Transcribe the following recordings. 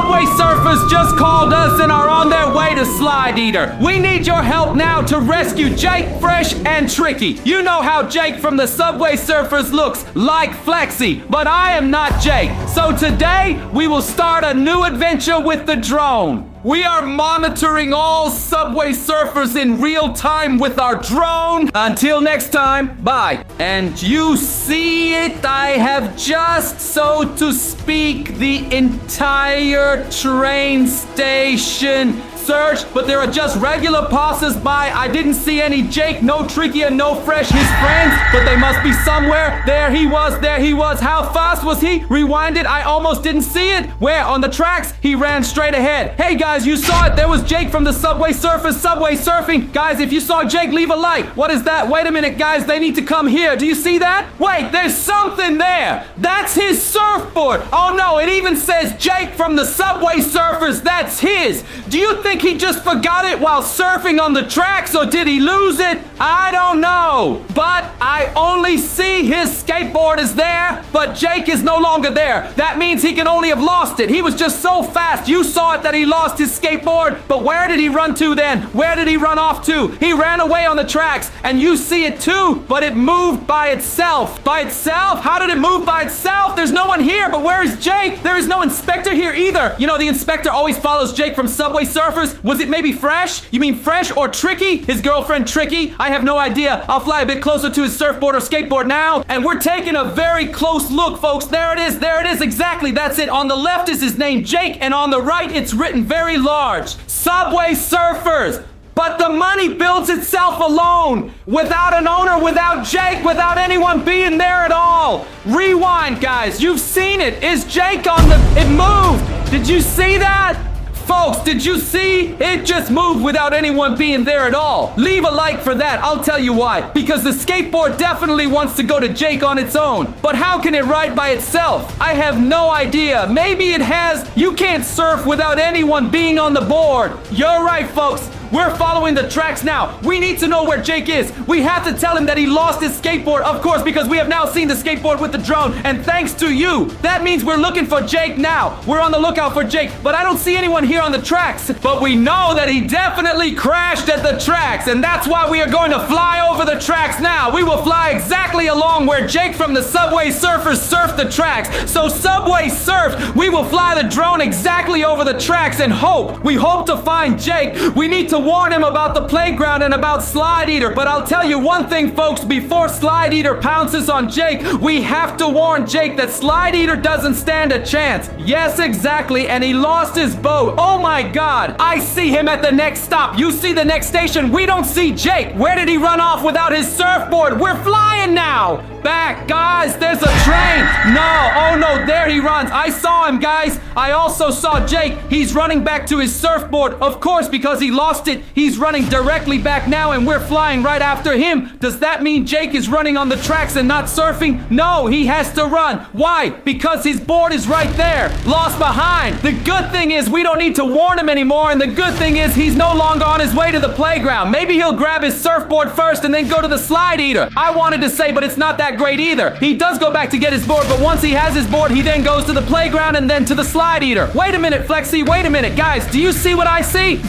Subway Surfers just called us and are on their way to Slide Eater. We need your help now to rescue Jake, Fresh, and Tricky. You know how Jake from the Subway Surfers looks like Flexi, but I am not Jake. So today, we will start a new adventure with the drone. We are monitoring all Subway Surfers in real time with our drone. Until next time, bye. And you see it, I have just, so to speak, the entire train station searched, but there are just regular passers-by. I didn't see any Jake, no Tricky, and no Fresh, his friends, but they must be somewhere. There he was, there he was. How fast was he? Rewind it, I almost didn't see it. Where? On the tracks? He ran straight ahead. Hey guys, you saw it. There was Jake from the Subway Surfers Subway Surfing. Guys, if you saw Jake, leave a like. What is that? Wait a minute, guys, they need to come here. Do you see that? Wait, there's something there. That's his surfboard. Oh no, it even says Jake from the Subway Surfers. That's his. Do you think he just forgot it while surfing on the tracks, or did he lose it? I don't know. But I only see his skateboard is there, but Jake is no longer there. That means he can only have lost it. He was just so fast. You saw it that he lost his skateboard, but where did he run to then? Where did he run off to? He ran away on the tracks, and you see it too, but it moved by itself. By itself? How did it move by itself? There's no one here, but where is Jake? There is no inspector here either. You know, the inspector always follows Jake from Subway Surfers. Was it maybe Fresh? You mean Fresh or Tricky? His girlfriend Tricky? I have no idea. I'll fly a bit closer to his surfboard or skateboard now, and we're taking a very close look, folks. There it is, exactly, that's it. On the left is his name, Jake, and on the right it's written very large, Subway Surfers. But the money builds itself alone, without an owner, without Jake, without anyone being there at all. Rewind, guys, you've seen it. Is Jake on the... It moved. Did you see that? Folks, did you see? It just moved without anyone being there at all. Leave a like for that. I'll tell you why. Because the skateboard definitely wants to go to Jake on its own. But how can it ride by itself? I have no idea. Maybe it has. You can't surf without anyone being on the board. You're right, folks. We're following the tracks now. We need to know where Jake is. We have to tell him that he lost his skateboard, of course, because we have now seen the skateboard with the drone, and thanks to you. That means we're looking for Jake now. We're on the lookout for Jake, but I don't see anyone here on the tracks. But we know that he definitely crashed at the tracks, and that's why we are going to fly over the tracks now. We will fly exactly along where Jake from the Subway Surfers surfed the tracks. So Subway surfed, we will fly the drone exactly over the tracks and hope. We hope to find Jake. We need to warn him about the playground and about Slide Eater, but I'll tell you one thing, folks, before Slide Eater pounces on Jake, we have to warn Jake that Slide Eater doesn't stand a chance. Yes, exactly, and he lost his boat. Oh my God, I see him at the next stop. You see the next station. We don't see Jake. Where did he run off without his surfboard? We're flying now. Back, guys, there's a train. No, oh no, there he runs. I saw him, guys. I also saw Jake. He's running back to his surfboard, of course, because he lost it. He's running directly back now, and we're flying right after him. Does that mean Jake is running on the tracks and not surfing? No, he has to run. Why? Because his board is right there, lost behind. The good thing is we don't need to warn him anymore, and the good thing is he's no longer on his way to the playground. Maybe he'll grab his surfboard first and then go to the Slide Eater. I wanted to say, but it's not that great either. He does go back to get his board, but once he has his board, he then goes to the playground and then to the Slide Eater. Wait a minute, Flexi, wait a minute. Guys, do you see what I see?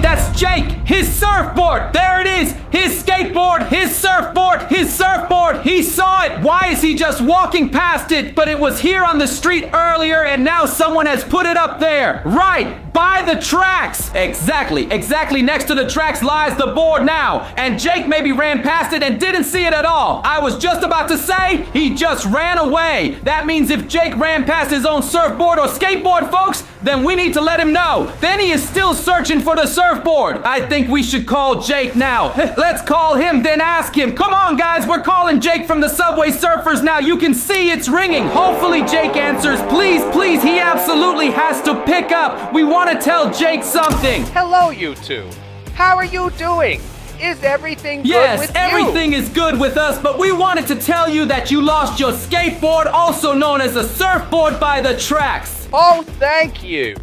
That's Jake, his surfboard. There it is, his skateboard, his surfboard, his surfboard. He saw it. Why is he just walking past it? But it was here on the street earlier, and now someone has put it up there. Right, by the tracks. Exactly next to the tracks lies the board now. And Jake maybe ran past it and didn't see it at all. I was just about to say, he just ran away. That means if Jake ran past his own surfboard or skateboard, folks, then we need to let him know. Then he is still searching for the surfboard. I think we should call Jake now. Let's call him, then ask him. Come on, guys, we're calling Jake from the Subway Surfers now. You can see it's ringing. Hopefully Jake answers. Please, he absolutely has to pick up. We want to tell Jake something. Hello, you two. How are you doing? Is everything good with you? Yes, everything is good with us, but we wanted to tell you that you lost your skateboard, also known as a surfboard, by the tracks. Oh, thank you.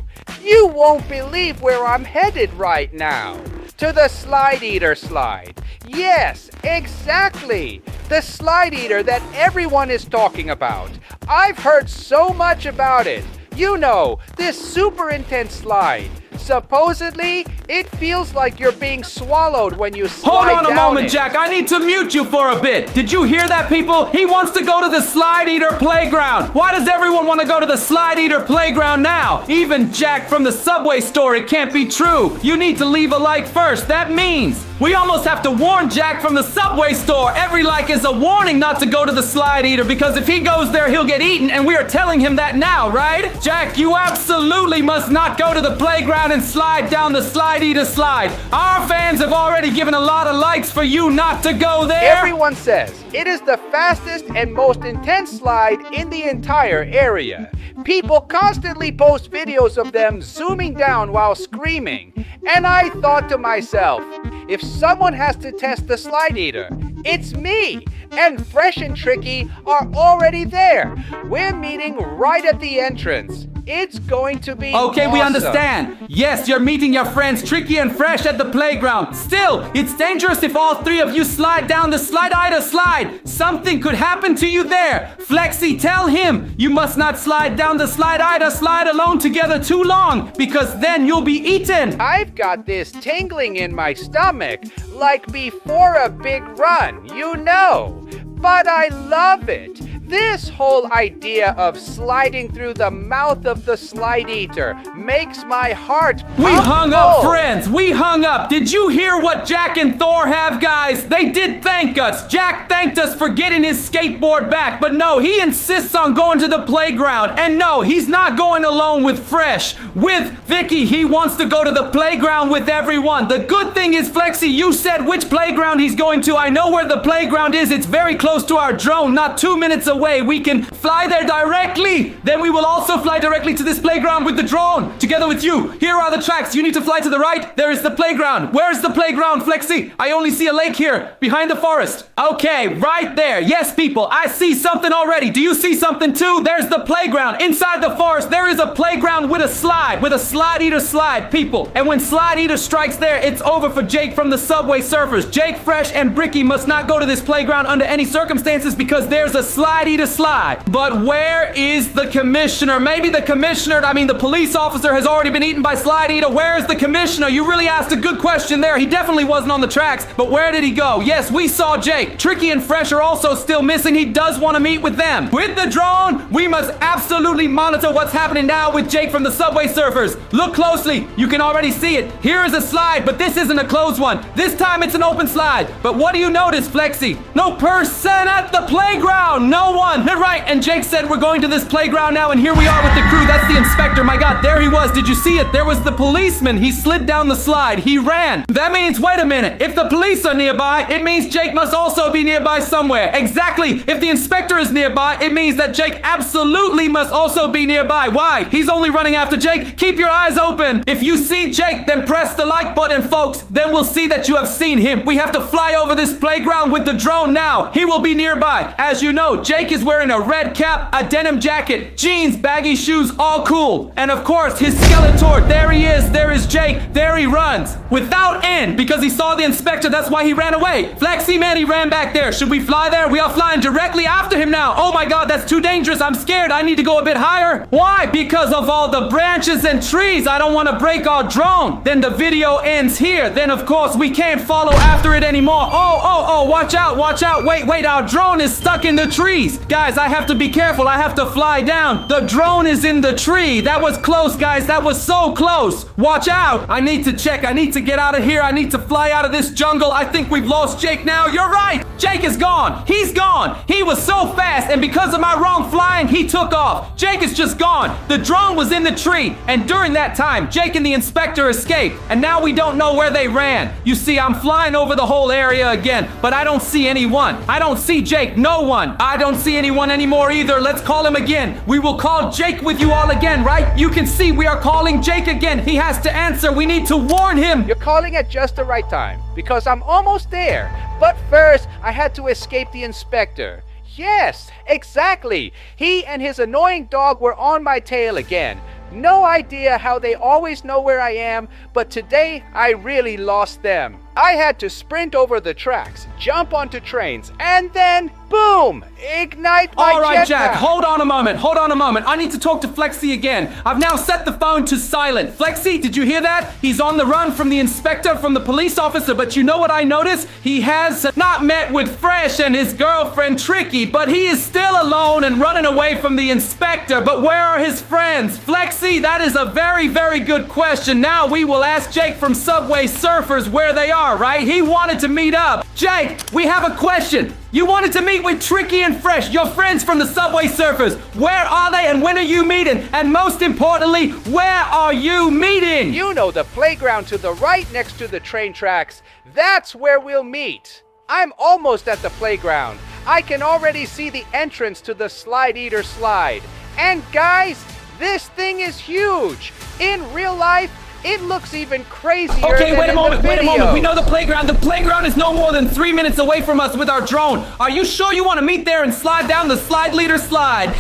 You won't believe where I'm headed right now. To the Slide Eater slide. Yes, exactly. The Slide Eater that everyone is talking about. I've heard so much about it. You know, this super intense slide. Supposedly, it feels like you're being swallowed when you slide down Hold on a moment, it. Jack. I need to mute you for a bit. Did you hear that, people? He wants to go to the Slide Eater playground. Why does everyone want to go to the Slide Eater playground now? Even Jack from the Subway store, it can't be true. You need to leave a like first. That means we almost have to warn Jack from the Subway store. Every like is a warning not to go to the Slide Eater, because if he goes there, he'll get eaten, and we are telling him that now, right? Jack, you absolutely must not go to the playground and slide down the Slide Eater slide. Our fans have already given a lot of likes for you not to go there. Everyone says it is the fastest and most intense slide in the entire area. People constantly post videos of them zooming down while screaming. And I thought to myself, if someone has to test the Slide Eater, it's me. And Fresh and Tricky are already there. We're meeting right at the entrance. It's going to be Okay, awesome. we understand. Yes, you're meeting your friends Tricky and Fresh at the playground. Still, it's dangerous if all three of you slide down the Slide Eater slide. Something could happen to you there. Flexi, tell him you must not slide down the Slide Eater slide alone together too long, because then you'll be eaten. I've got this tingling in my stomach, like before a big run, you know. But I love it. This whole idea of sliding through the mouth of the Slide Eater makes my heart We hung up, full. friends. We hung up. Did you hear what Jack and Thor have, guys? They did thank us. Jack thanked us for getting his skateboard back, but no, he insists on going to the playground. And no, he's not going alone with Fresh. With Vicky, he wants to go to the playground with everyone. The good thing is, Flexi, you said which playground he's going to. I know where the playground is. It's very close to our drone, not 2 minutes away. We can fly there directly. Then we will also fly directly to this playground with the drone, together with you. Here are the tracks. You need to fly to the right. There is the playground. Where is the playground, Flexi? I only see a lake here, behind the forest. Okay, right there. Yes, people, I see something already. Do you see something too? There's the playground. Inside the forest, there is a playground with a Slide Eater slide, people. And when Slide Eater strikes there, it's over for Jake from the Subway Surfers. Jake, Fresh, and Bricky must not go to this playground under any circumstances, because there's a Slide Eater slide. But where is the commissioner? Maybe the police officer has already been eaten by Slide Eater. Where is the commissioner? You really asked a good question there. He definitely wasn't on the tracks, but where did he go? Yes, we saw Jake. Tricky and Fresh are also still missing. He does want to meet with them. With the drone, we must absolutely monitor what's happening now with Jake from the Subway Surfers. Look closely. You can already see it. Here is a slide, but this isn't a closed one. This time it's an open slide. But what do you notice, Flexi? No person at the playground. No one. Right, and Jake said we're going to this playground now, and here we are with the crew. That's the inspector. My God, there he was. Did you see it? There was the policeman. He slid down the slide. He ran. That means, wait a minute. If the police are nearby, it means Jake must also be nearby somewhere. Exactly. If the inspector is nearby, it means that Jake absolutely must also be nearby. Why? He's only running after Jake. Keep your eyes open. If you see Jake, then press the like button, folks. Then we'll see that you have seen him. We have to fly over this playground with the drone now. He will be nearby. As you know, Jake is wearing a red cap, a denim jacket, jeans, baggy shoes, all cool. And of course, his Skeletor. There he is. There is Jake. There he runs. Without end, because he saw the inspector. That's why he ran away. Flexi, man, he ran back there. Should we fly there? We are flying directly after him now. Oh my God, that's too dangerous. I'm scared. I need to go a bit higher. Why? Because of all the branches and trees. I don't want to break our drone. Then the video ends here. Then, of course, we can't follow after it anymore. Oh, watch out, watch out. Wait, our drone is stuck in the trees. Guys, I have to be careful. I have to fly down. The drone is in the tree. That was close, guys. That was so close. Watch out. I need to check. I need to get out of here. I need to fly out of this jungle. I think we've lost Jake now. You're right. Jake is gone. He's gone. He was so fast, and because of my wrong flying, he took off. Jake is just gone. The drone was in the tree, and during that time, Jake and the inspector escaped, and now we don't know where they ran. You see, I'm flying over the whole area again, but I don't see anyone. I don't see Jake. No one. I don't see anyone anymore either. Let's call him again. We will call Jake with you all again, right? You can see we are calling Jake again. He has to answer. We need to warn him. You're calling at just the right time, because I'm almost there. But first, I had to escape the inspector. Yes, exactly. He and his annoying dog were on my tail again. No idea how they always know where I am, but today I really lost them. I had to sprint over the tracks, jump onto trains, and then, boom, ignite my All right, Jack, jetpack. hold on a moment. I need to talk to Flexi again. I've now set the phone to silent. Flexi, did you hear that? He's on the run from the inspector, from the police officer, but you know what I noticed? He has not met with Fresh and his girlfriend Tricky, but he is still alone and running away from the inspector. But where are his friends? Flexi, that is a very, very good question. Now we will ask Jake from Subway Surfers where they are, right? He wanted to meet up. Jake, we have a question. You wanted to meet with Tricky and Fresh, your friends from the Subway Surfers. Where are they and when are you meeting? And most importantly, where are you meeting? You know the playground to the right next to the train tracks. That's where we'll meet. I'm almost at the playground. I can already see the entrance to the Slide Eater slide. And guys, this thing is huge. In real life, it looks even crazier Okay, than wait a in moment. the video. We know the playground. The playground is no more than 3 minutes away from us with our drone. Are you sure you want to meet there and slide down the Slide Leader slide?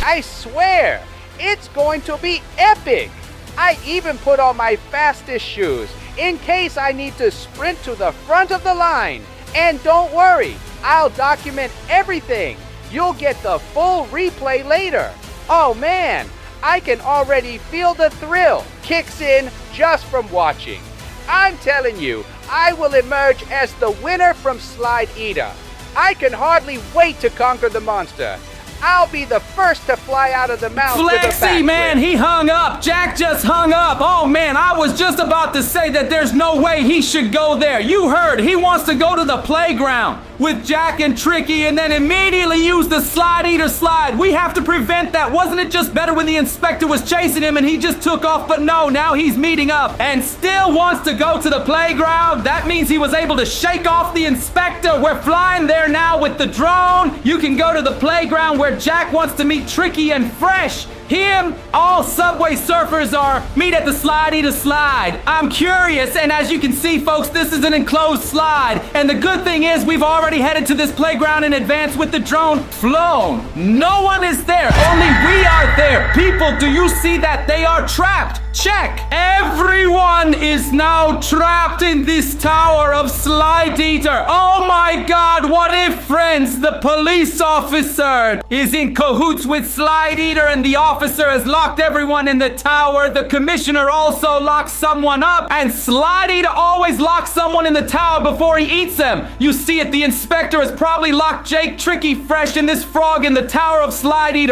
I swear, it's going to be epic. I even put on my fastest shoes in case I need to sprint to the front of the line. And don't worry, I'll document everything. You'll get the full replay later. Oh man, I can already feel the thrill kicks in just from watching. I'm telling you, I will emerge as the winner from Slide Eater. I can hardly wait to conquer the monster. I'll be the first to fly out of the mountain with a backflip. Flexi, man, he hung up. Jack just hung up. Oh, man, I was just about to say that there's no way he should go there. You heard, he wants to go to the playground with Jack and Tricky and then immediately use the Slide Eater slide. We have to prevent that. Wasn't it just better when the inspector was chasing him and he just took off? But no, now he's meeting up and still wants to go to the playground. That means he was able to shake off the inspector. We're flying there now with the drone. You can go to the playground where Jack wants to meet Tricky and Fresh. Him, all Subway Surfers are meet at the Slide Eater slide. I'm curious, and as you can see, folks, this is an enclosed slide. And the good thing is we've already headed to this playground in advance with the drone flown. No one is there, only we are there. People, do you see that? They are trapped. Check. Everyone is now trapped in this tower of Slide Eater. Oh my God, what if, friends, the police officer is in cahoots with Slide Eater and the officer has locked everyone in the tower. The commissioner also locks someone up and Slide Eater always locks someone in the tower before he eats them. You see it, the inspector has probably locked Jake, Tricky, Fresh, and this frog in the tower of Slide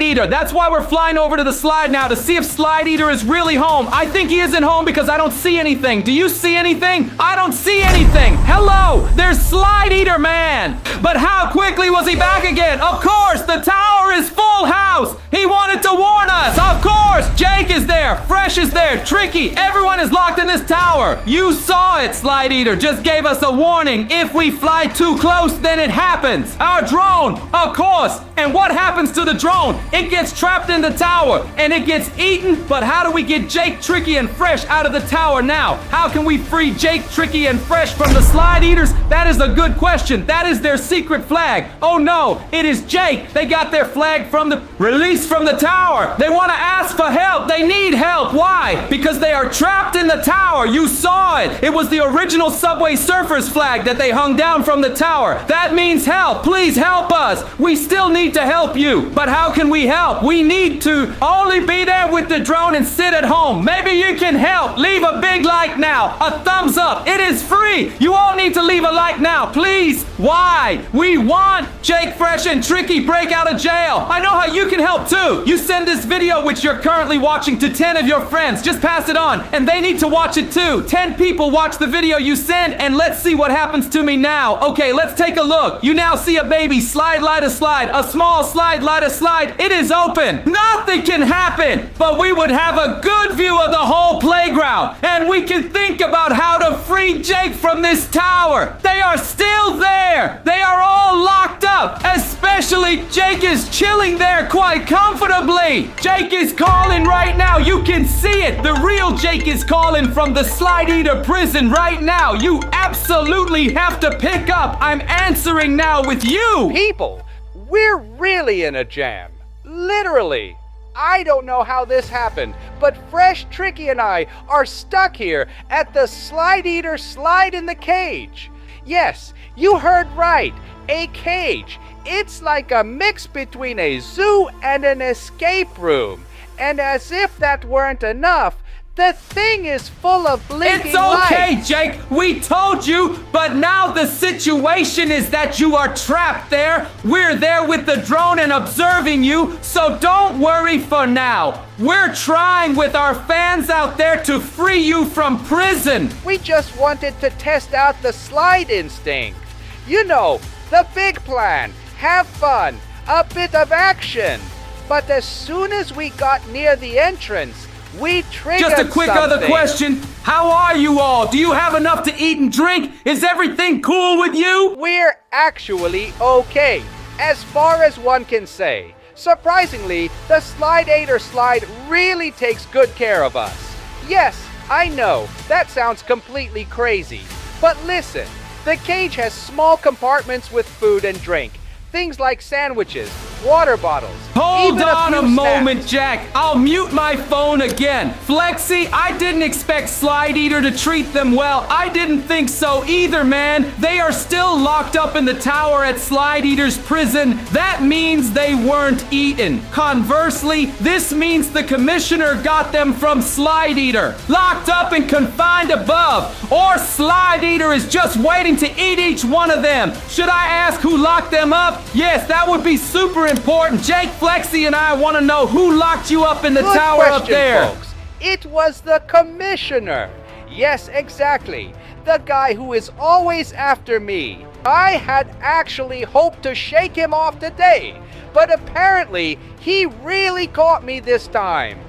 Eater. That's why we're flying over to the slide now to see if Slide Eater is really home. I think he isn't home because I don't see anything. Do you see anything? I don't see anything. Hello, there's Slide Eater Man. But how quickly was he back again? Of course, the tower is full house. He wanted to warn us. Of course, Jake is there. Fresh is there. Tricky. Everyone is locked in this tower. You saw it, Slide Eater. Just gave us a warning. If we fly too close, then it happens. Our drone, of course. And what happens to the drone? It gets trapped in the tower and it gets eaten. But how do we get Jake, Tricky, and Fresh out of the tower now? How can we free Jake, Tricky, and Fresh from the Slide Eaters? That is a good question. That is their secret flag. Oh no, it is Jake. They got their flag from the release from the tower. They want to ask for help. They need help. Why? Because they are trapped in the tower. You saw it. It was the original Subway Surfers flag that they hung down from the tower. That means help. Please help us. We still need to help you. But how can we help? We need to only be there with the drone and sit at home. Maybe you can help. Leave a big like now. A thumbs up. It is free. You all need to leave a like now, please. Why? We want Jake, Fresh, and Tricky break out of jail. I know how you can help too. You send this video, which you're currently watching, to 10 of your friends. Just pass it on. And they need to watch it too. 10 people watch the video you send, and let's see what happens to me now. Okay, let's take a look. You now see a baby slide, light a slide. A small slide, light a slide. It is open. Nothing can happen, but we would have a good view of the whole playground. And we can think about how to free Jake from this tower. They are still there. They are all locked up. Especially Jake is chilling there quite comfortably. Jake is calling right now. You can see it. The real Jake is calling from the Slide Eater prison right now. You absolutely have to pick up. I'm answering now with you. People, we're really in a jam. Literally. I don't know how this happened, but Fresh, Tricky, and I are stuck here at the Slide Eater slide in the cage. Yes, you heard right, a cage. It's like a mix between a zoo and an escape room. And as if that weren't enough, the thing is full of blinking It's okay, lights. Jake. We told you, but now the situation is that you are trapped there. We're there with the drone and observing you, so don't worry for now. We're trying with our fans out there to free you from prison. We just wanted to test out the slide instinct. You know, the big plan. Have fun, a bit of action. But as soon as we got near the entrance, we triggered Just a quick other something. question. How are you all? Do you have enough to eat and drink? Is everything cool with you? We're actually okay, as far as one can say. Surprisingly, the Slide Eater slide really takes good care of us. Yes, I know, that sounds completely crazy. But listen, the cage has small compartments with food and drink. Things like sandwiches, water bottles. Hold even on few a moment, snacks. Jack. I'll mute my phone again. Flexi, I didn't expect Slide Eater to treat them well. I didn't think so either, man. They are still locked up in the tower at Slide Eater's prison. That means they weren't eaten. Conversely, this means the commissioner got them from Slide Eater, locked up and confined above. Or Slide Eater is just waiting to eat each one of them. Should I ask who locked them up? Yes, that would be super important. Jake, Flexi, and I want to know who locked you up in the Good tower question, up there. folks. It was the commissioner. Yes, exactly. The guy who is always after me. I had actually hoped to shake him off today, but apparently he really caught me this time.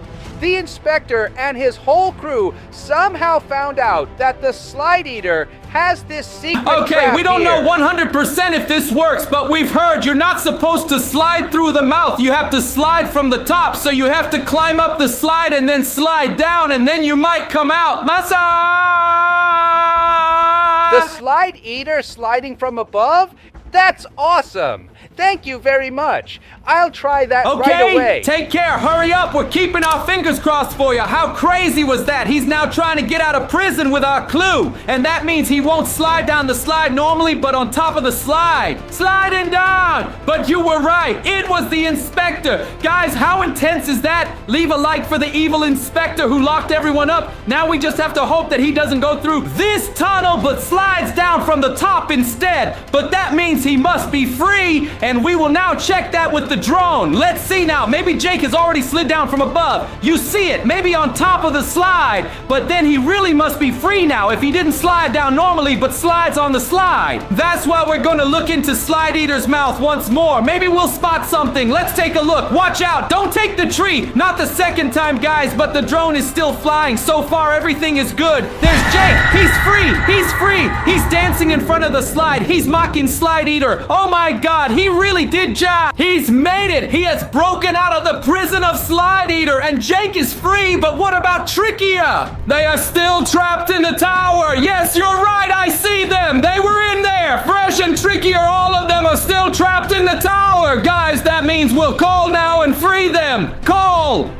The inspector and his whole crew somehow found out that the Slide Eater has this secret Okay, trap we don't here. know 100% if this works, but we've heard you're not supposed to slide through the mouth. You have to slide from the top, so you have to climb up the slide and then slide down, and then you might come out. Masa! The Slide Eater sliding from above? That's awesome. Thank you very much. I'll try that right away. Okay, take care. Hurry up. We're keeping our fingers crossed for you. How crazy was that? He's now trying to get out of prison with our clue. And that means he won't slide down the slide normally, but on top of the slide. Sliding down. But you were right. It was the inspector. Guys, how intense is that? Leave a like for the evil inspector who locked everyone up. Now we just have to hope that he doesn't go through this tunnel, but slides down from the top instead. But that means he must be free, and we will now check that with the drone. Let's see now. Maybe Jake has already slid down from above. You see it, maybe on top of the slide, but then he really must be free now if he didn't slide down normally but slides on the slide. That's why we're going to look into Slide Eater's mouth once more. Maybe we'll spot something. Let's take a look. Watch out. Don't take the tree. Not the second time, guys, but the drone is still flying. So far, everything is good. There's Jake. He's free. He's free. He's dancing in front of the slide. He's mocking Slide Eater. Oh my God, he really did jive. He's made it. He has broken out of the prison of Slide Eater, and Jake is free, but what about Trickia? They are still trapped in the tower. Yes, you're right. I see them. They were in there. Fresh and Trickia, all of them are still trapped in the tower. Guys, that means we'll call now and free them. Call.